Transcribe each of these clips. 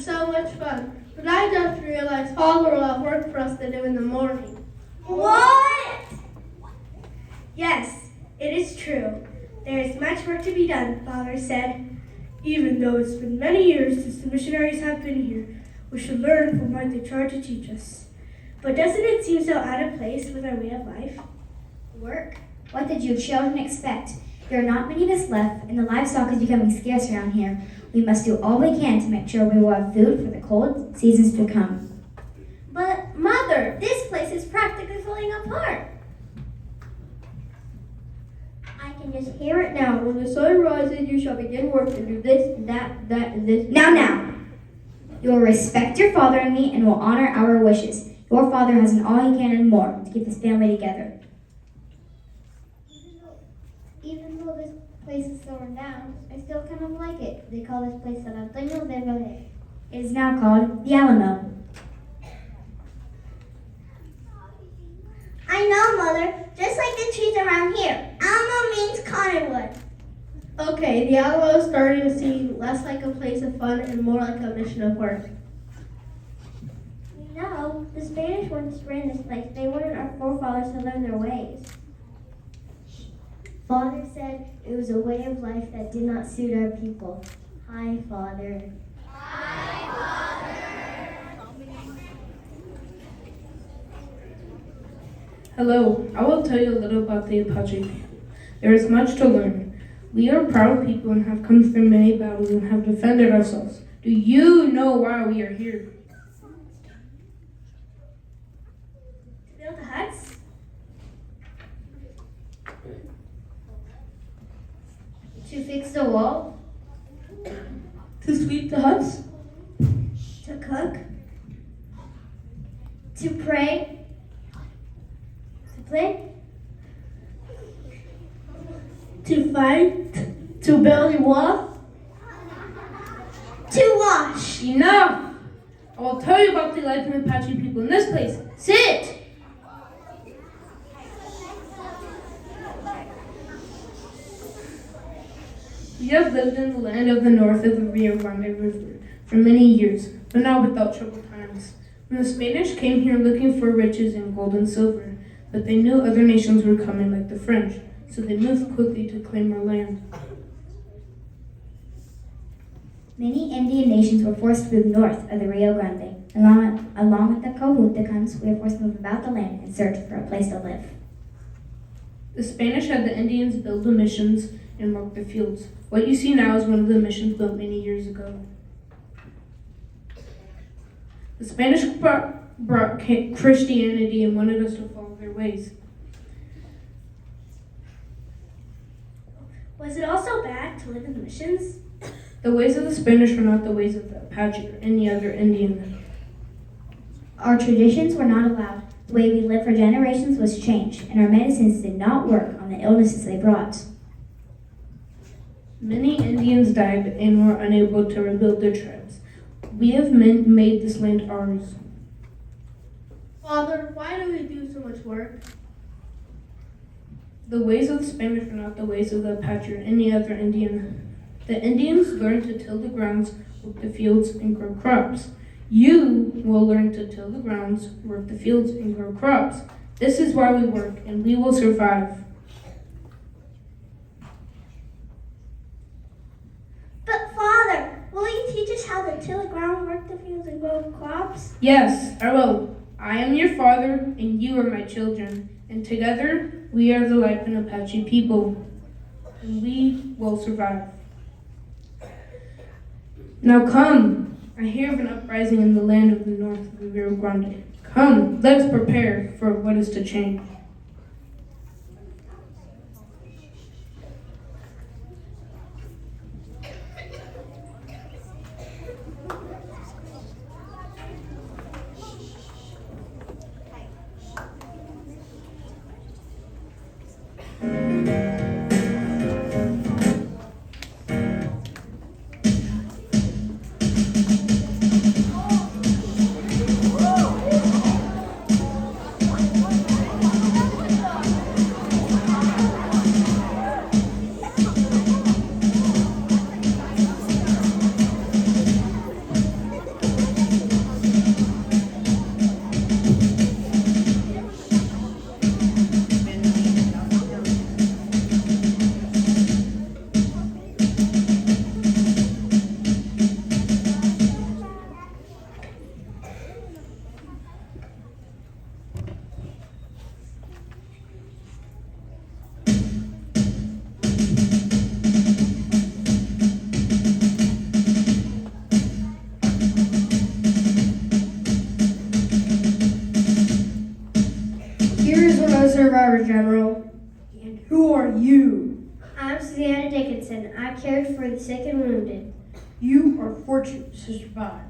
so much fun, but I just realized Father will have work for us to do in the morning. What? Yes, it is true. There is much work to be done, Father said. Even though it's been many years since the missionaries have been here, we should learn from what they tried to teach us. But doesn't it seem so out of place with our way of life? Work? What did you children expect? There are not many of us left, and the livestock is becoming scarce around here. We must do all we can to make sure we will have food for the cold seasons to come. But, Mother, this place is practically falling apart. I can just hear it now. When the sun rises, you shall begin work and do this, and that, and this. Now. You will respect your father and me and will honor our wishes. Your father has done all he can and more to keep this family together. Even though this place is so run down, I still kind of like it. They call this place San Antonio de Valle. It is now called the Alamo. I know, Mother. Just like the trees around here. Alamo means cottonwood. Okay, the Alamo is starting to seem less like a place of fun and more like a mission of work. You know, the Spanish once ran this place. They wanted our forefathers to learn their ways. Father said it was a way of life that did not suit our people. Hi, Father. Hello, I will tell you a little about the Apache people. There is much to learn. We are proud people and have come through many battles and have defended ourselves. Do you know why we are here? To build the huts? To fix the wall? To sweep the huts? To cook? To pray? To play? To fight, to build a wall, To wash? Enough! I will tell you about the life of Apache people in this place. Sit! We have lived in the land of the north of the Rio Grande River for many years, but not without troubled times. When the Spanish came here looking for riches in gold and silver, but they knew other nations were coming like the French, so they moved quickly to claim our land. Many Indian nations were forced to move north of the Rio Grande. Along with the Cohutacans, we were forced to move about the land in search for a place to live. The Spanish had the Indians build the missions and work the fields. What you see now is one of the missions built many years ago. The Spanish brought Christianity and wanted us to follow their ways. Was it also bad to live in the missions? The ways of the Spanish were not the ways of the Apache or any other Indian. Our traditions were not allowed. The way we lived for generations was changed, and our medicines did not work on the illnesses they brought. Many Indians died and were unable to rebuild their tribes. We have made this land ours. Father, why do we do so much work? The ways of the Spanish were not the ways of the Apache or any other Indian. The Indians learned to till the grounds, work the fields, and grow crops. You will learn to till the grounds, work the fields, and grow crops. This is why we work, and we will survive. But Father, will you teach us how to till the ground, work the fields, and grow crops? Yes, I will. I am your father, and you are my children. And together, we are the Lipan Apache people. And we will survive. Now come. I hear of an uprising in the land of the north of the Rio Grande. Come, let us prepare for what is to change. Whatever, General. And who are you? I'm Susanna Dickinson. I cared for the sick and wounded. You are fortunate to survive.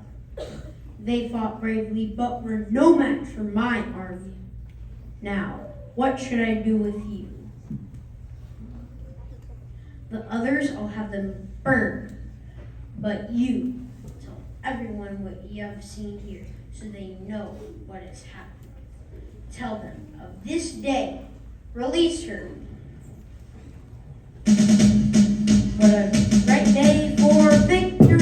They fought bravely, but were no match for my army. Now, what should I do with you? The others, I'll have them burned. But you, tell everyone what you have seen here, so they know what has happened. Tell them of this day. Release her. What a great day for victory!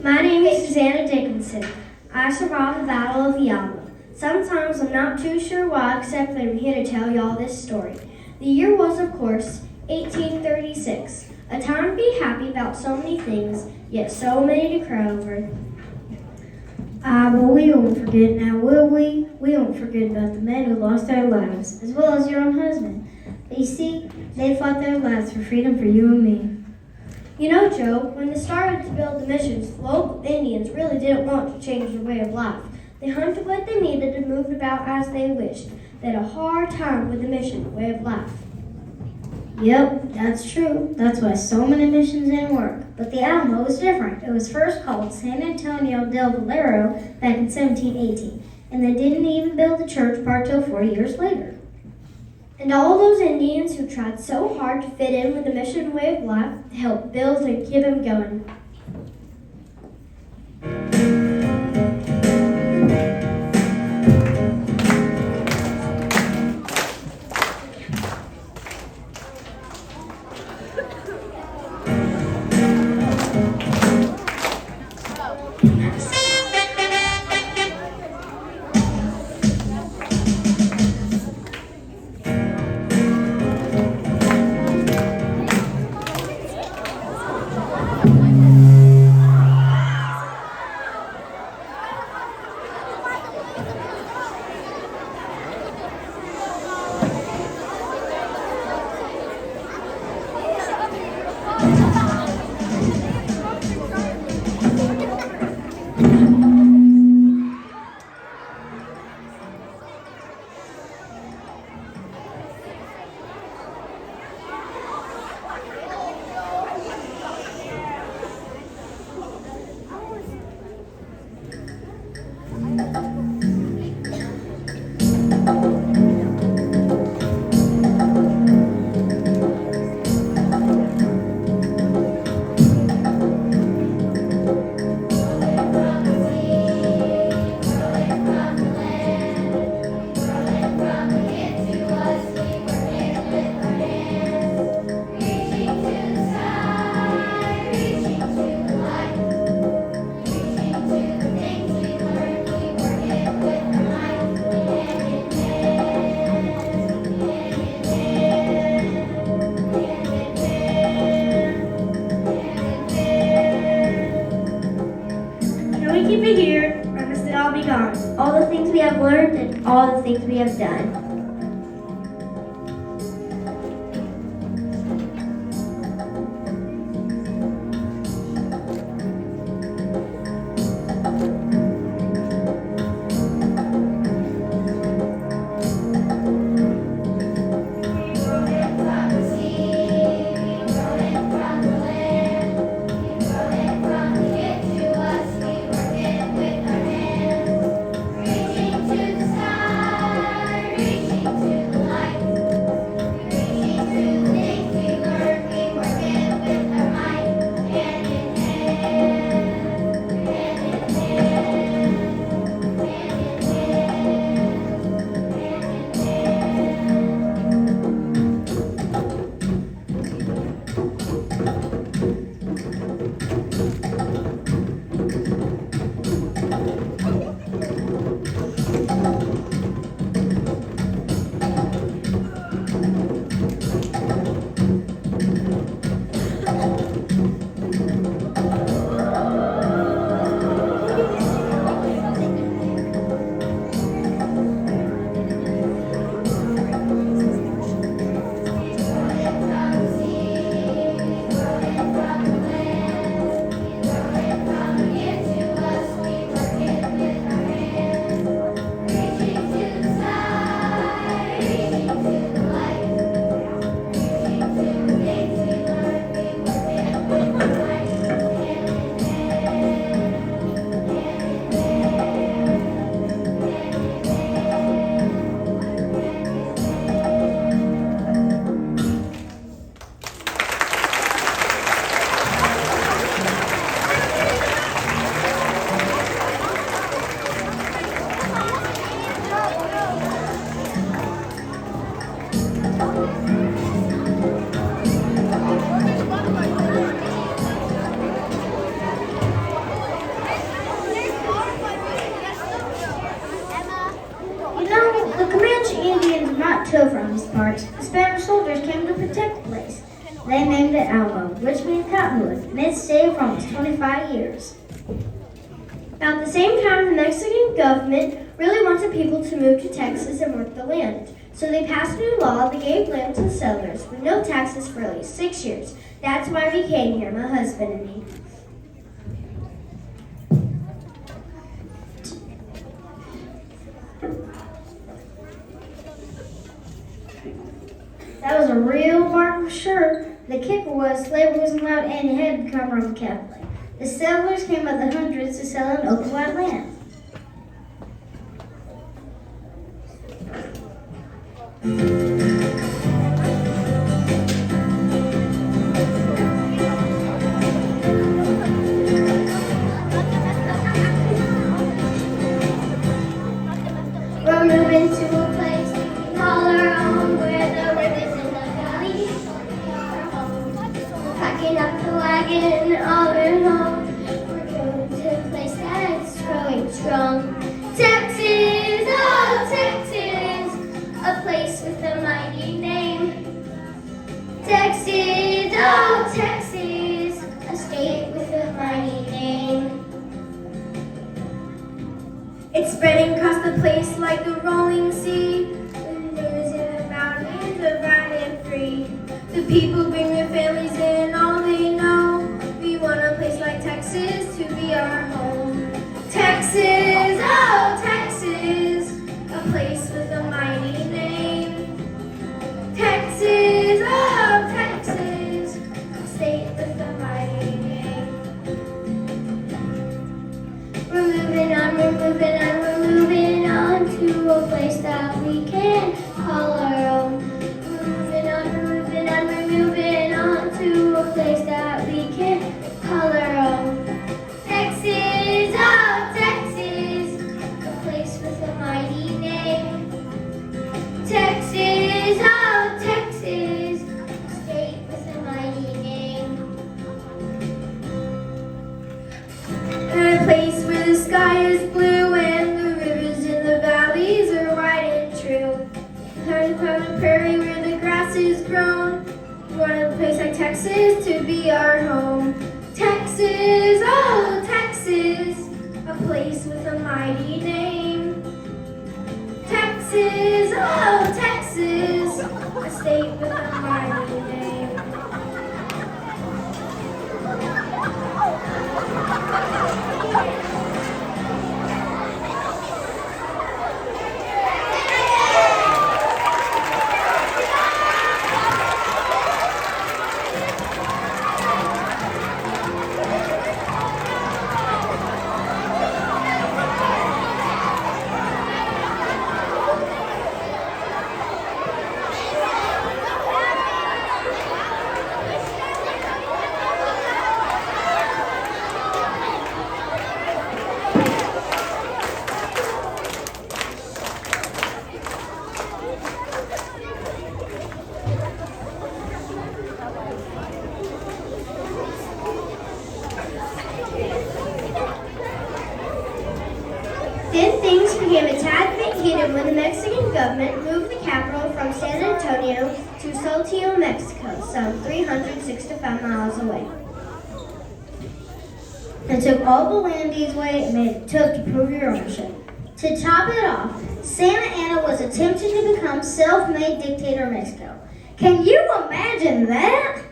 My name is Susanna Dickinson. I survived the Battle of the Alamo. Sometimes I'm not too sure why, except that I'm here to tell y'all this story. The year was, of course, 1836. A time to be happy about so many things, yet so many to cry over. But we won't forget now, will we? We won't forget about the men who lost their lives, as well as your own husband. But you see, they fought their lives for freedom for you and me. You know, Joe, when they started to build the missions, the local Indians really didn't want to change their way of life. They hunted what they needed and moved about as they wished. They had a hard time with the mission way of life. Yep, that's true. That's why so many missions didn't work. But the Alamo was different. It was first called San Antonio del Valero back in 1718, and they didn't even build the church part till 4 years later. And all those Indians who tried so hard to fit in with the mission way of life helped build and keep them going. Keep it here, or must it all be gone? All the things we have learned and all the things we have done. Reaching too from these parts, the Spanish soldiers came to protect the place. They named it Alamo, which means cottonwood, and it stayed for almost 25 years. About the same time, the Mexican government really wanted people to move to Texas and work the land. So they passed a new law that gave land to settlers with no taxes for at least 6 years. That's why we came here, my husband and me. That was a real bargain for sure. The kicker was slavery wasn't allowed and you had to become Roman Catholic. The settlers came by the hundreds to sell an open wide land. We're moving to a place we call our own, where the rivers in the valley are home. Packing up the wagon, all in home. We're going to a place that's growing strong. Texas, oh Texas, a place with a mighty name. Texas, oh Texas, a state with a mighty name. It's spreading across the place like a rolling sea. The rivers in the mountains are running free. The people bring their families in, all they know. We want a place like Texas to be our home. Texas, oh Texas, a place with a mighty name. Texas, oh Texas, a state with a mighty name. We're moving on, we're moving on, we're moving on to a place that we can call our own. We're moving on, we're moving on, we're moving on to a place that we can call our own. Texas, oh Texas, a place with a mighty name. Texas, oh Texas, a state with a mighty name. A place where the sky is blue and the rivers in the valleys are wide and true. On the prairie where the grass is grown. We want a place like Texas to be our home. Texas, oh Texas, a place with a mighty name. Texas, oh Texas, a state with a mighty name. Then things became a tad bit heated when the Mexican government moved the capital from San Antonio to Saltillo, Mexico, some 365 miles away. They took all the land deeds away and made it tough to prove your ownership. To top it off, Santa Anna was attempting to become self-made dictator of Mexico. Can you imagine that?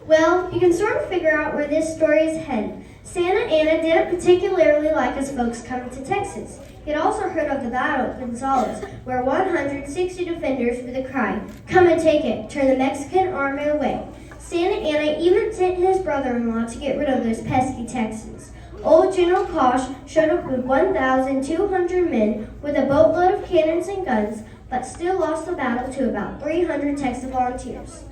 Well, you can sort of figure out where this story is headed. Santa Anna didn't particularly like his folks coming to Texas. He had also heard of the Battle of Gonzales, where 160 defenders with the cry, "Come and take it," turned the Mexican army away. Santa Anna even sent his brother-in-law to get rid of those pesky Texans. Old General Kosh showed up with 1,200 men with a boatload of cannons and guns, but still lost the battle to about 300 Texas volunteers.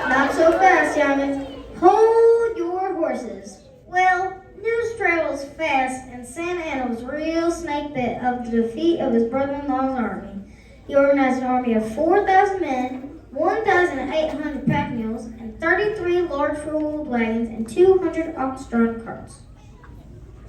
Not so fast, Yaman. Hold your horses. Well, news travels fast, and Santa Anna was real snake bit of the defeat of his brother-in-law's army. He organized an army of 4,000 men, 1,800 pack mules, and 33 large four-wheeled wagons and 200 ox-drawn carts.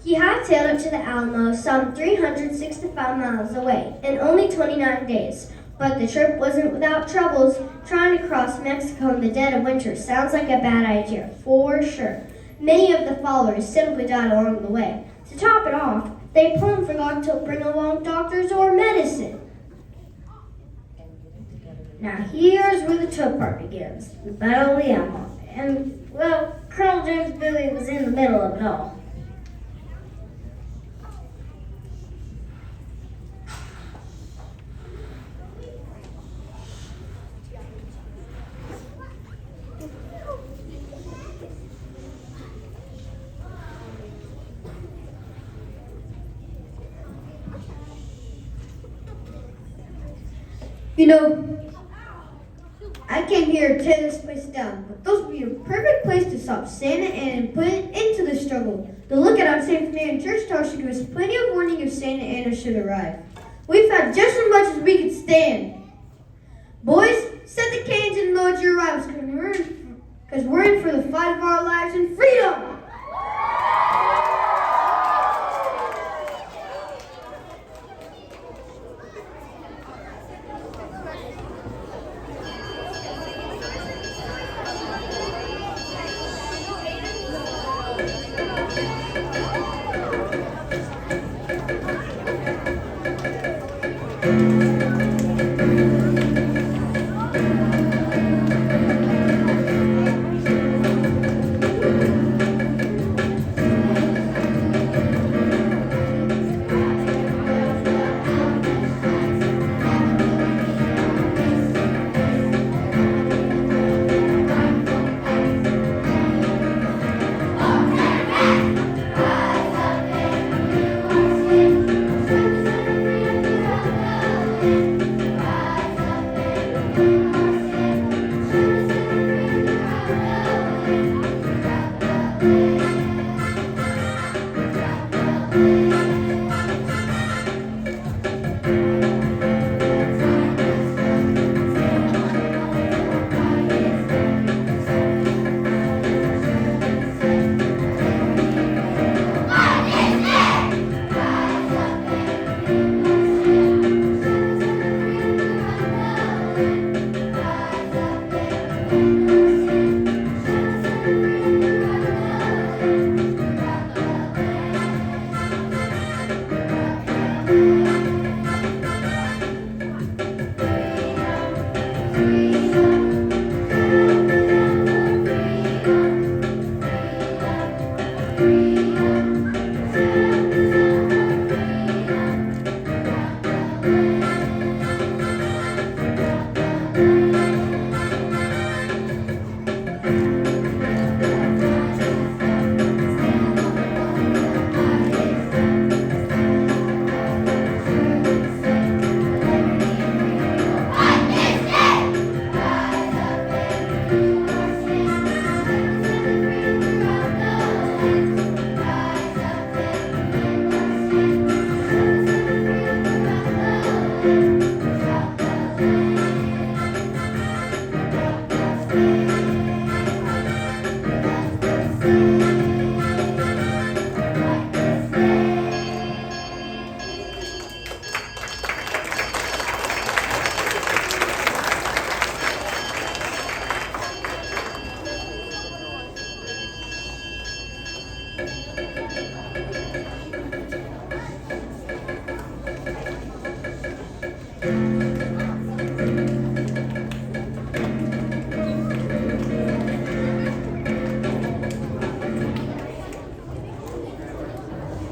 He hightailed it to the Alamo, some 365 miles away, in only 29 days. But the trip wasn't without troubles. Trying to cross Mexico in the dead of winter sounds like a bad idea, for sure. Many of the followers simply died along the way. To top it off, they plumb forgot to bring along doctors or medicine. Now here's where the tough part begins, the Battle of the Alamo. And, well, Colonel James Billy was in the middle of it all. You know, I came here to tear this place down, but this would be a perfect place to stop Santa Ana and put an end to the struggle. The lookout on San Fernando Church Tower should give us plenty of warning if Santa Ana should arrive. We've had just as much as we could stand. Boys, set the cannons and load your rifles, because we're in for the fight of our lives and freedom!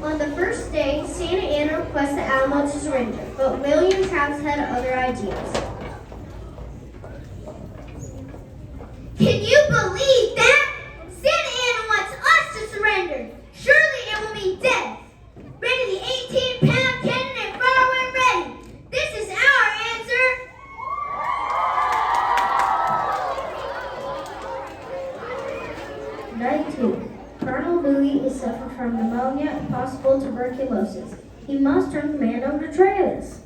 On the first day, Santa Ana requests the Alamo to surrender, but William Travis had other ideas. Can you believe that? Santa Ana wants us to surrender. Surely it will mean death. Ready the 18-pound cannon and fire when ready. This is our answer. Night 2. Colonel Bowie is suffering from pneumonia and possible tuberculosis. He must turn command over to Travis.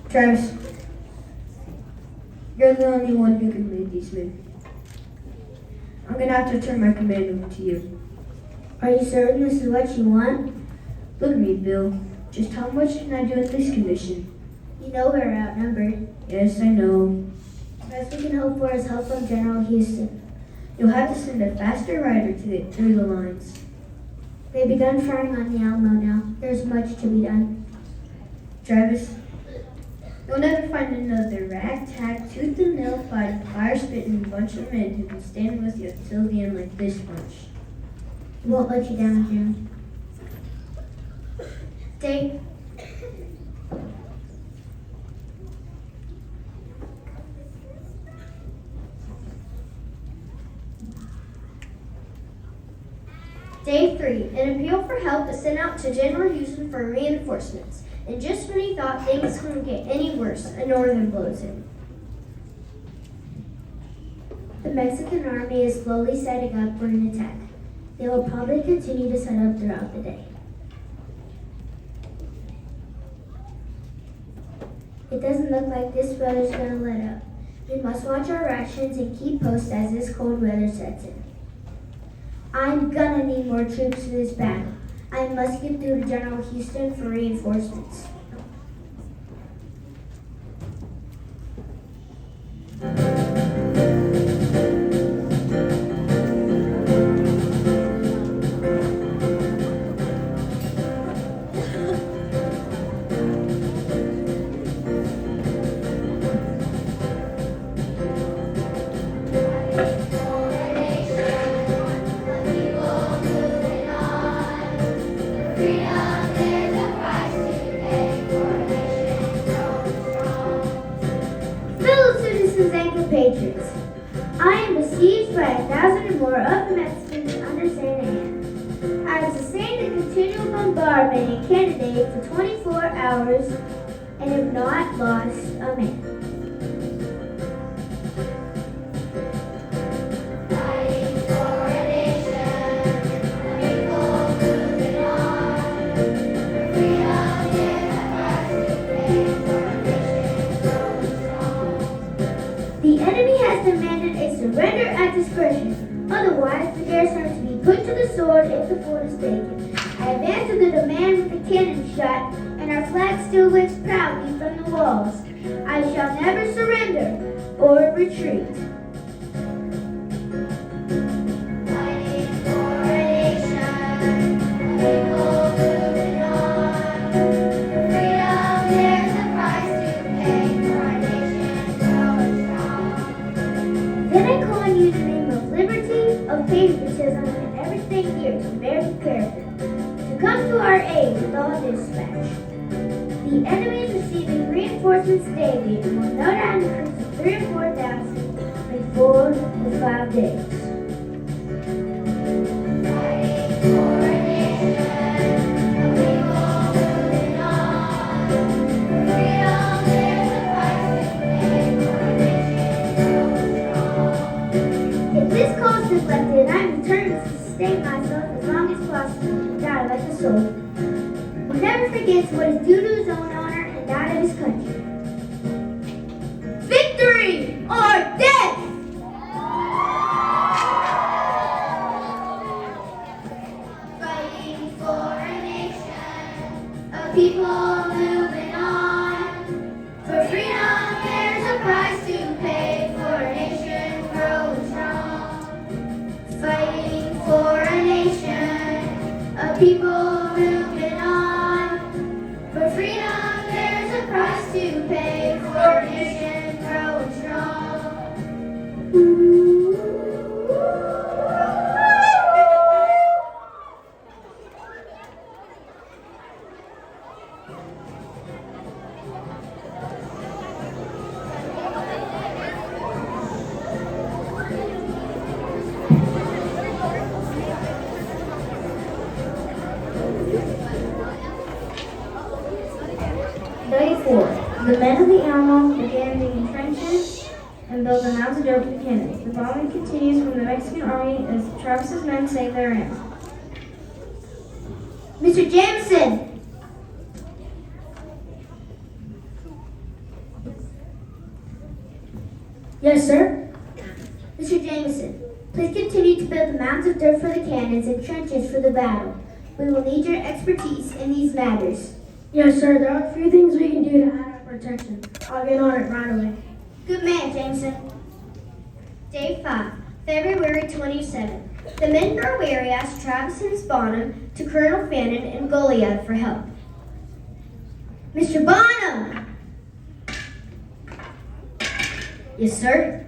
Travis, You're the only one who can lead these men. I'm gonna have to turn my command over to you. Are you certain this is what you want? Look at me, Bill. Just how much can I do in this commission? You know we're outnumbered. Yes, I know. The best we can hope for is help from General Houston. You'll have to send a faster rider to get through the lines. They've begun firing on the Alamo now. There's much to be done. Travis, you'll never find another ragtag, tooth and nail fighting, fire-spitting bunch of men who can stand with you until the end like this bunch. We won't let you down, Jim. Day Day 3. An appeal for help is sent out to General Houston for reinforcements. And just when he thought things couldn't get any worse, a northern blows in. The Mexican army is slowly setting up for an attack. They will probably continue to set up throughout the day. It doesn't look like this weather's gonna let up. We must watch our rations and keep posts as this cold weather sets in. I'm gonna need more troops for this battle. I must get through to General Houston for reinforcements. Fellow citizens and compatriots, I am besieged by 1,000 or more of the Mexicans under Santa Anna. I have sustained a continual bombardment and cannonade for 24 hours and have not lost a man. The enemy has demanded a surrender at discretion. Otherwise, the garrison is to be put to the sword if the fort is taken. I have answered the demand with a cannon shot, and our flag still waves proudly from the walls. I shall never surrender or retreat. Then I call on you in the name of liberty, of patriotism, and everything here to American character, to come to our aid with all dispatch. The enemy is receiving reinforcements daily and will no doubt increase to 3,000 or 4,000 in 4 to 5 days. If this call is deflected, I am determined to sustain myself as long as possible and die like a soldier, who never forgets what is due to his own honor and that of his country. victory or death! Fighting for a nation, a people moving on. For freedom, there's a price to pay for a nation growing strong. Fighting for a nation, a people moving on. For freedom, there's a price to pay for a nation growing strong. Day 4. The men of the Alamo began digging trenches and built a mounted open cannons. The bombing continues from the Mexican army as Travis's men save their in. Mr. Jameson! Yes, sir. Mr. Jameson, please continue to build the mounds of dirt for the cannons and trenches for the battle. We will need your expertise in these matters. Yes, sir. There are a few things we can do to add our protection. I'll get on it right away. Good man, Jameson. Day 5, February 27. The men grow weary asked Travis and Bonham to Colonel Fannin and Goliath for help. Mr. Bonham! Yes, sir.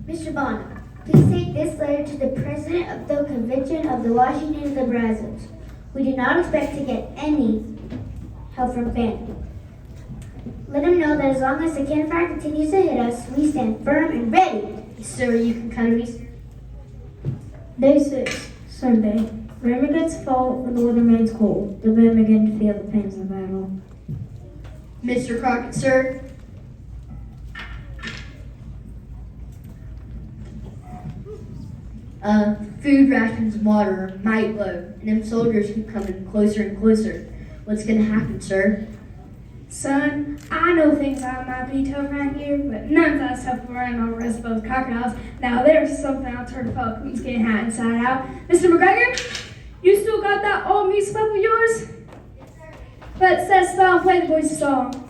Mr. Bonham, please take this letter to the President of the Convention of the Washington of the Brazos. We do not expect to get any help from Fannin. Let him know that as long as the cannon fire continues to hit us, we stand firm and ready. Yes, sir. You can count on me. Day 6, Sunday. Rain begins to fall and the weather remains cold. The men begin to feel the pains of battle. Mr. Crockett, sir. Food rations and water are mighty low, and them soldiers keep coming closer and closer. What's gonna happen, sir? Son, I know things might be tough around here, but none of that stuff around on rest of those crocodiles. Now there's something I'll turn Falcon's getting hot inside out. Mr. McGregor, you still got that old music stuff of yours? Let's set spell and play the boys' song.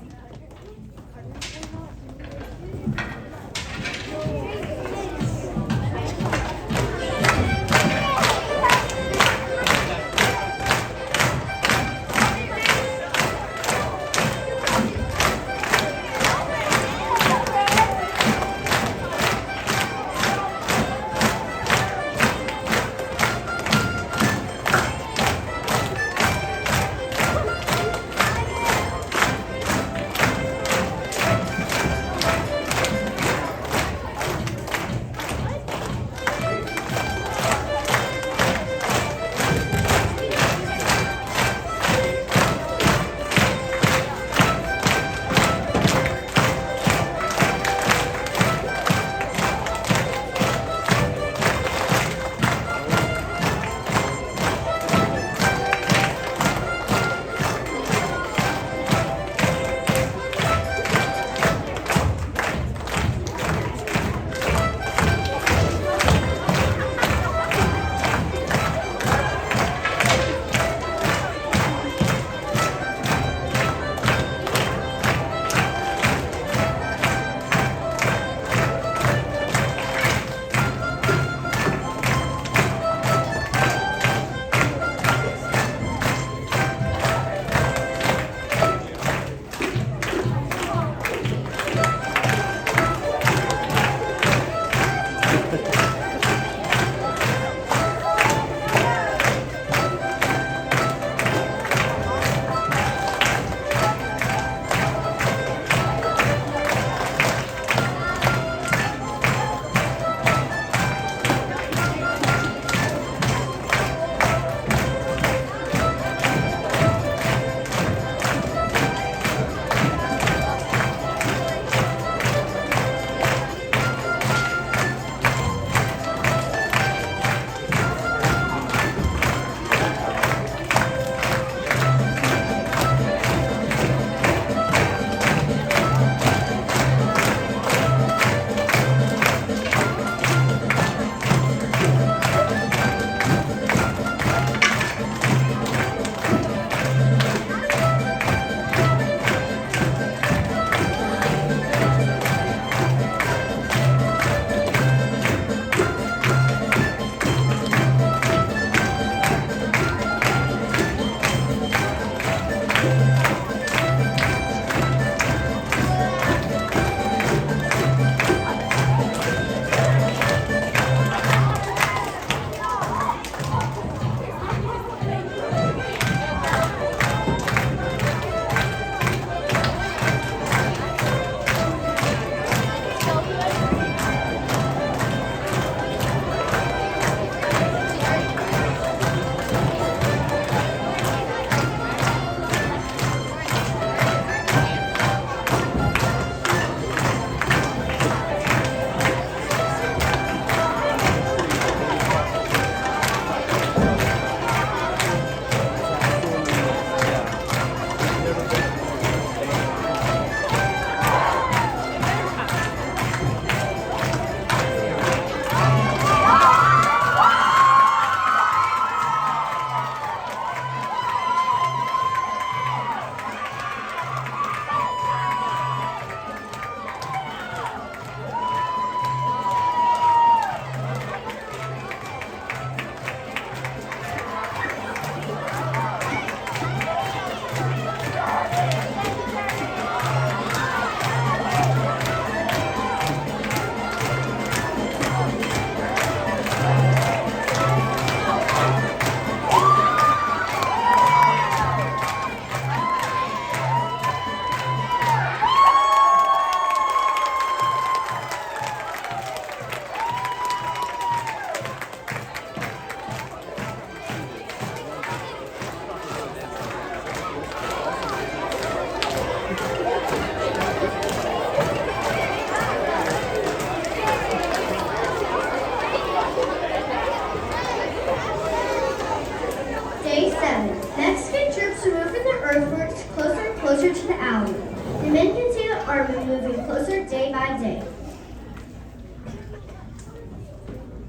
by day.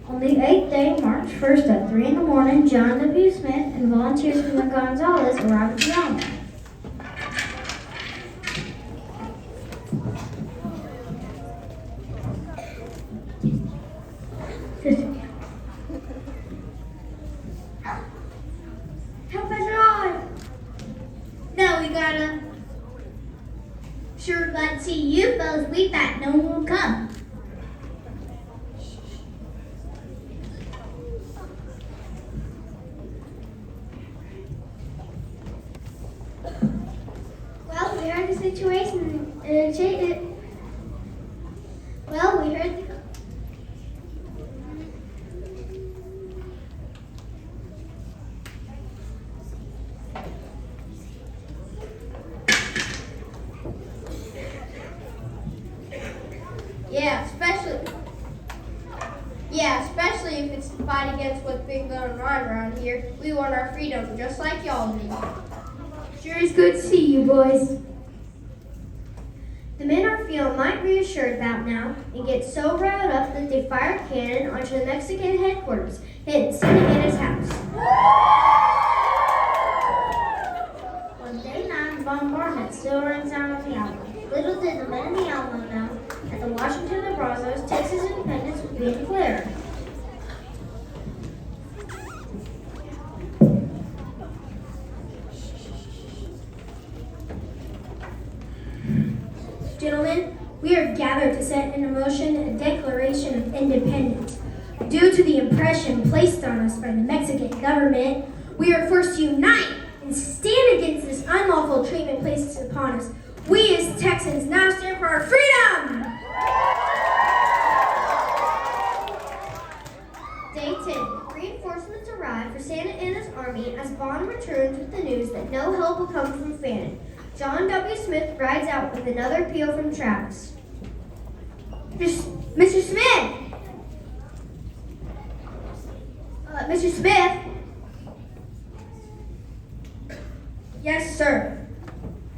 On the 8th day, March 1st at 3 in the morning, John W. Smith and volunteers from the Gonzales arrived at the Alamo. Help us on! No, we gotta. Sure, glad to see you fellas. We thought no one would come. Well, we heard the situation. Well, we heard the. Especially if it's the fight against what's been going on around here. We want our freedom, just like y'all do. Sure is good to see you, boys. The men are feeling mighty reassured about now and get so riled up that they fire a cannon onto the Mexican headquarters, hitting Santa Anna's house. On day 9, bombardment still rings out on the Alamo. Little did the men in the Alamo know that the Washington and Brazos Texas independence was being declared. Gentlemen, we are gathered to set into motion a declaration of independence. Due to the impression placed on us by the Mexican government, we are forced to unite and stand against this unlawful treatment placed upon us. We as Texans now stand for our freedom! Day 10. Reinforcements arrive for Santa Anna's army as Vaughn returns with the news that no help will come from Fannin. John W. Smith rides out with another appeal from Travis. Mr. Smith! Mr. Smith? Yes, sir.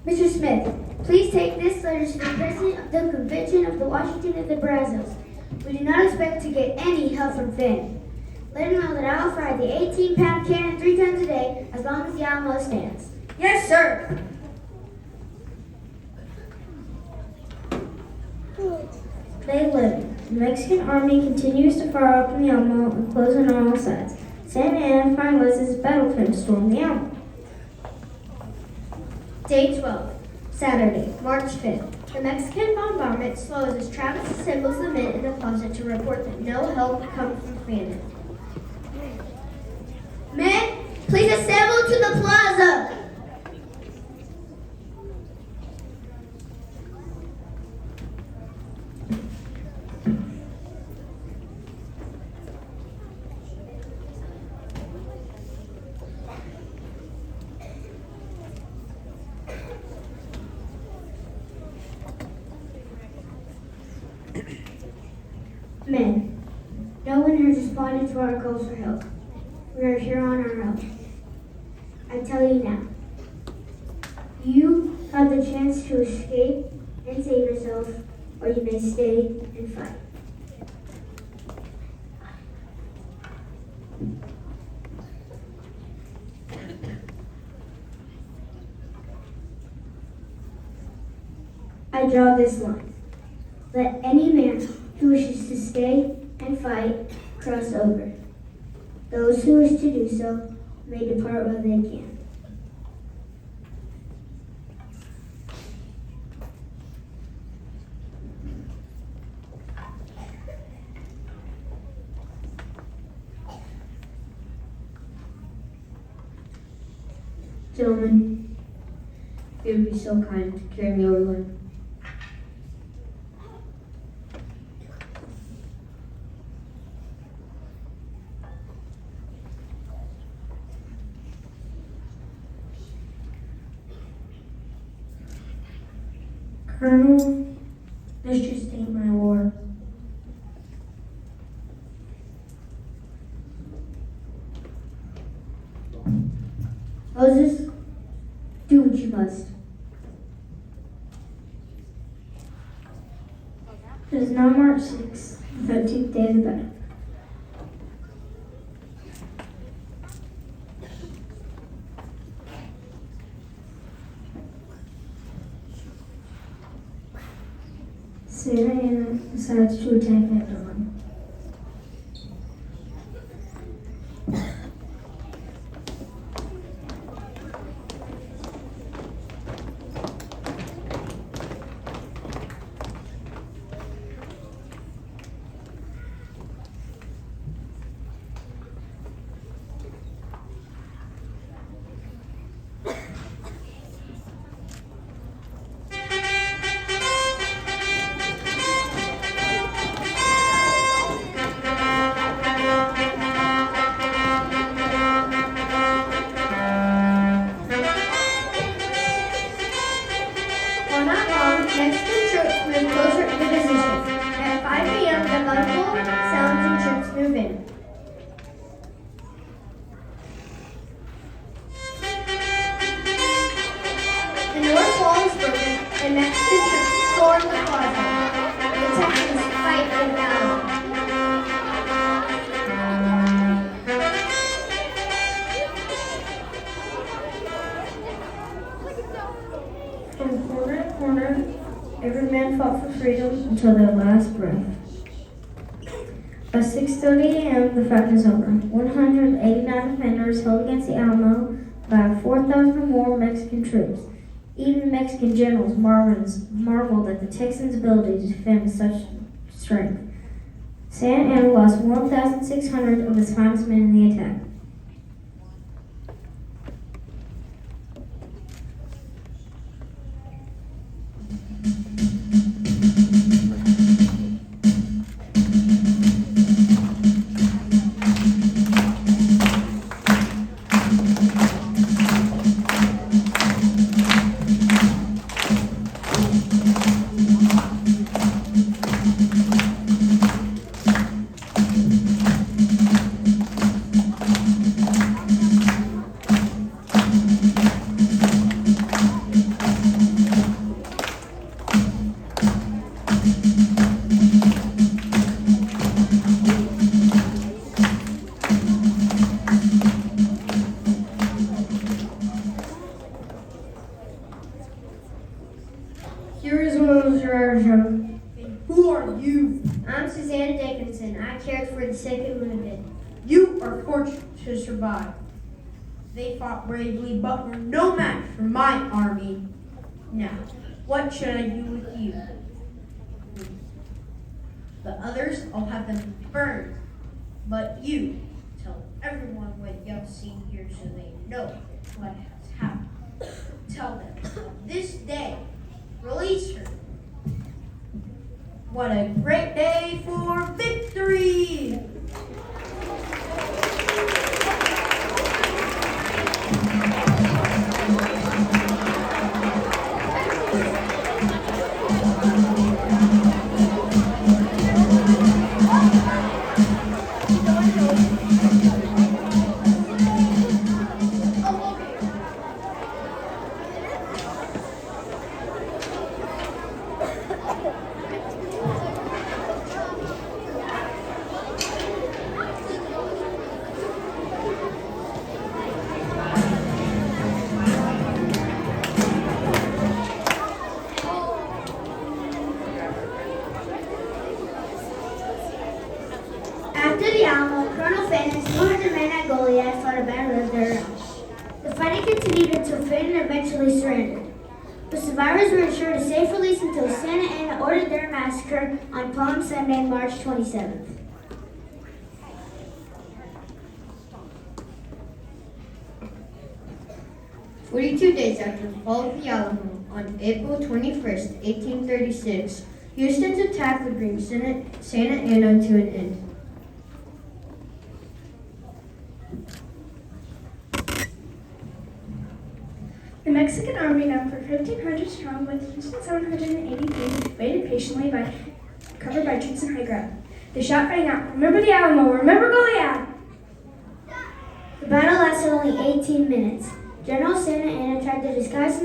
Mr. Smith, please take this letter to the President of the Convention of the Washington and the Brazos. We do not expect to get any help from Fannin. Let him know that I will fire the 18-pound cannon 3 times a day as long as the Alamo stands. Yes, sir. Day 11. The Mexican army continues to fire up in the Alamo and close on all sides. Santa Anna finalizes its battle plan to storm the Alamo. Day 12. Saturday, March 5th. The Mexican bombardment slows as Travis assembles the men in the closet to report that no help comes from Fannin. Men, please assemble to the plaza. Men, no one has responded to our calls for help. We are here on our own. I tell you now, you have the chance to escape and save yourself, or you may stay and fight. I draw this line. Let any man who wishes to stay and fight cross over. Those who wish to do so may depart while they can. Gentlemen, if you would be so kind to carry me overland. Colonel, this just ain't my war. Moses, do what you must. It is now March 6th, the 13th day of the battle. Santa Anna decides to attack at dawn. While not long, Mexican troops move closer into position. At 5 p.m., the bugle sounds and troops move in. The north wall is broken, and Mexican troops storm the plaza. The Texans fight in the Alamo. From corner to corner, every man fought for freedom until their last breath. By 6:30 a.m., the fight is over. 189 defenders held against the Alamo by 4,000 or more Mexican troops. Even Mexican generals marveled at the Texans' ability to defend with such strength. Santa Anna lost 1,600 of his finest men in the attack. Here is one of your show. Who are you? I'm Susanna Dickinson. I cared for the sick and wounded. You are fortunate to survive. They fought bravely, but were no match for my army. Now, what should I do with you? The others, I'll have them burned. But you, tell everyone what you've seen here so they know what has happened. Tell them, on this day, release her. What a great day for victory! After the Alamo, Colonel Finn and 200 men at Goliad fought a battle of their own. The fighting continued until Finn eventually surrendered. The survivors were ensured a safe release until Santa Anna ordered their massacre on Palm Sunday, March 27th. "42 days after the fall of the Alamo, on April 21st, 1836, Houston's attack would bring Santa Anna to an end. The Mexican army, numbered 1,500 strong, with Houston 783, waited patiently covered by troops in high ground. The shout rang out, "Remember the Alamo! Remember Goliad!" The battle lasted only 18 minutes. General Santa Anna tried to disguise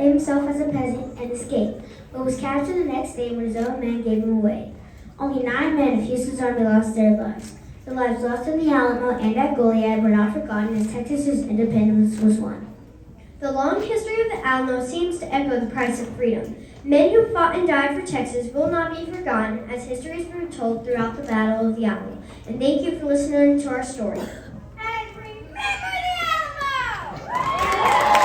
himself as a peasant and escaped, but was captured the next day when his own men gave him away. Only 9 men of Houston's army lost their lives. The lives lost in the Alamo and at Goliad were not forgotten as Texas's independence was won. The long history of the Alamo seems to echo the price of freedom. Men who fought and died for Texas will not be forgotten as history has been told throughout the Battle of the Alamo. And thank you for listening to our story. And remember the Alamo!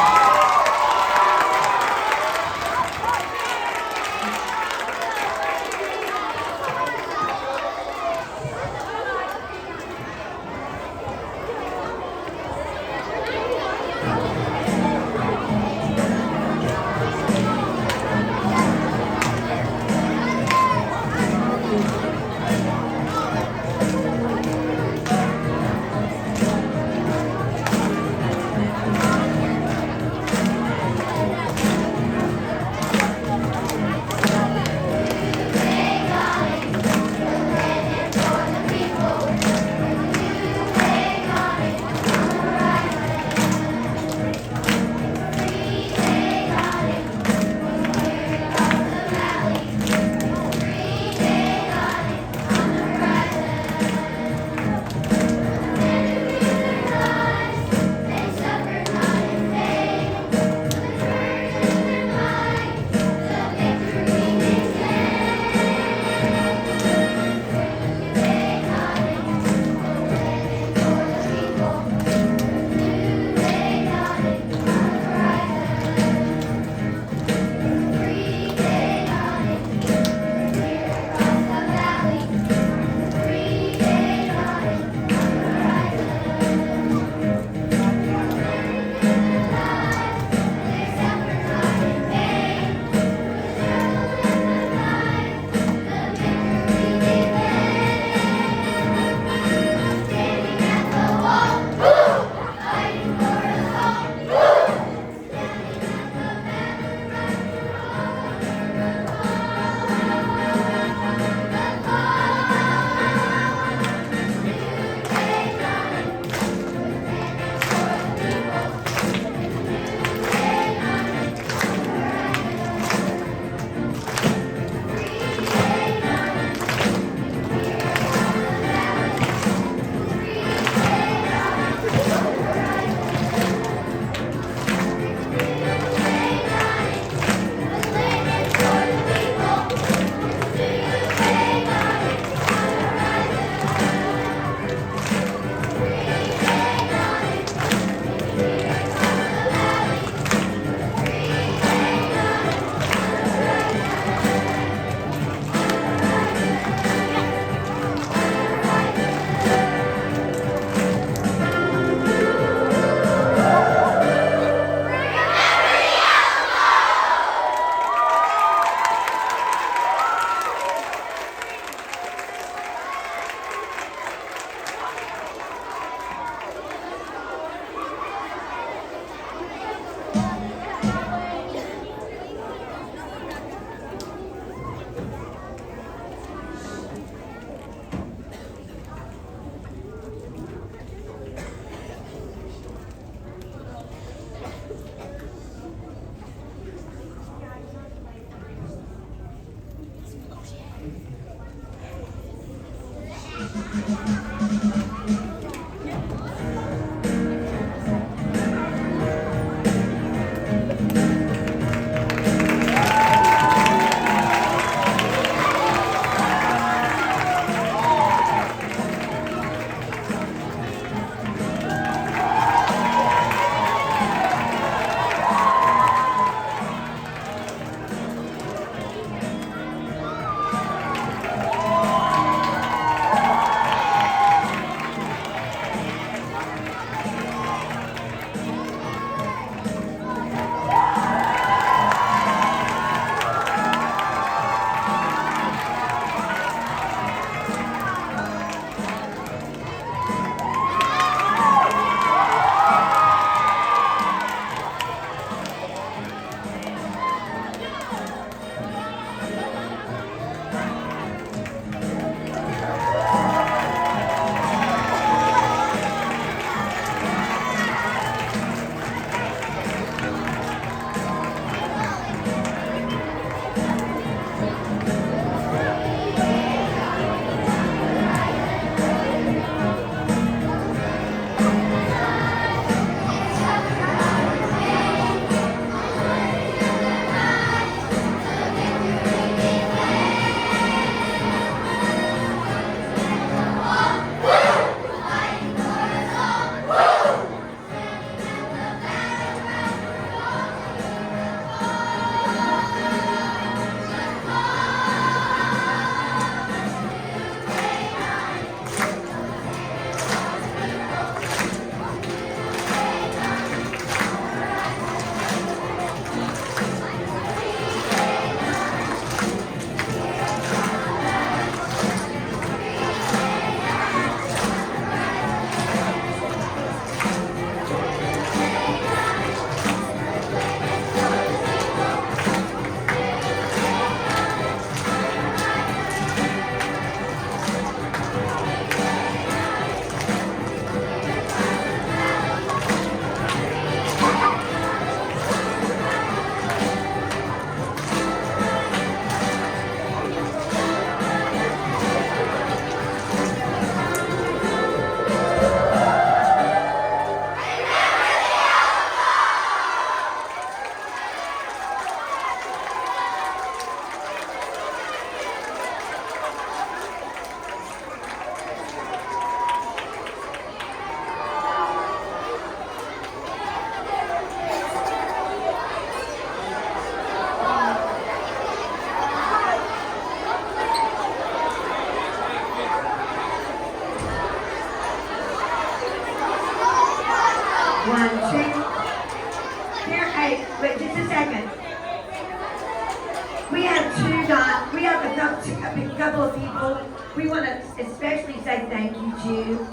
couple of people we want to especially say thank you to.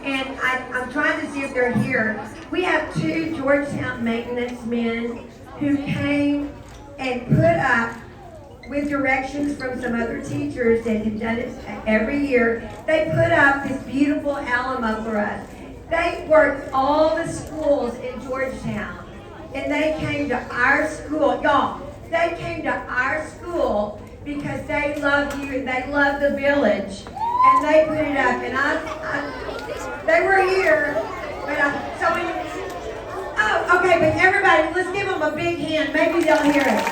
And I'm trying to see if they're here. We have 2 Georgetown maintenance men who came and put up, with directions from some other teachers that have done it every year, they put up this beautiful Alamo for us. They worked all the schools in Georgetown, and they came to our school. Y'all, they came to our school because they love you and they love the village. And they put it up, and they were here, but oh, okay, but everybody, let's give them a big hand. Maybe they'll hear it.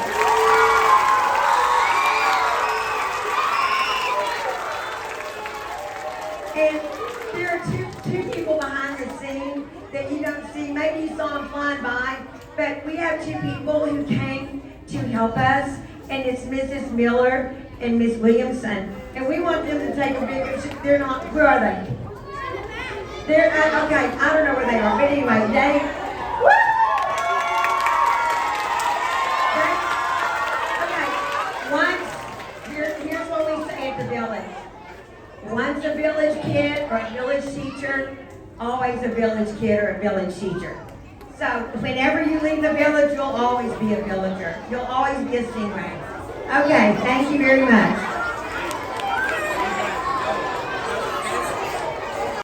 And there are two people behind the scene that you don't see. Maybe you saw them flying by, but we have 2 people who came to help us, and it's Mrs. Miller and Miss Williamson. And we want them to take a big, they're not, where are they? They're, okay, I don't know where they are, but anyway, they, woo! Okay, here's what we say at the village. Once a village kid or a village teacher, always a village kid or a village teacher. So whenever you leave the village, you'll always be a villager. You'll always be a stingray. Okay, thank you very much.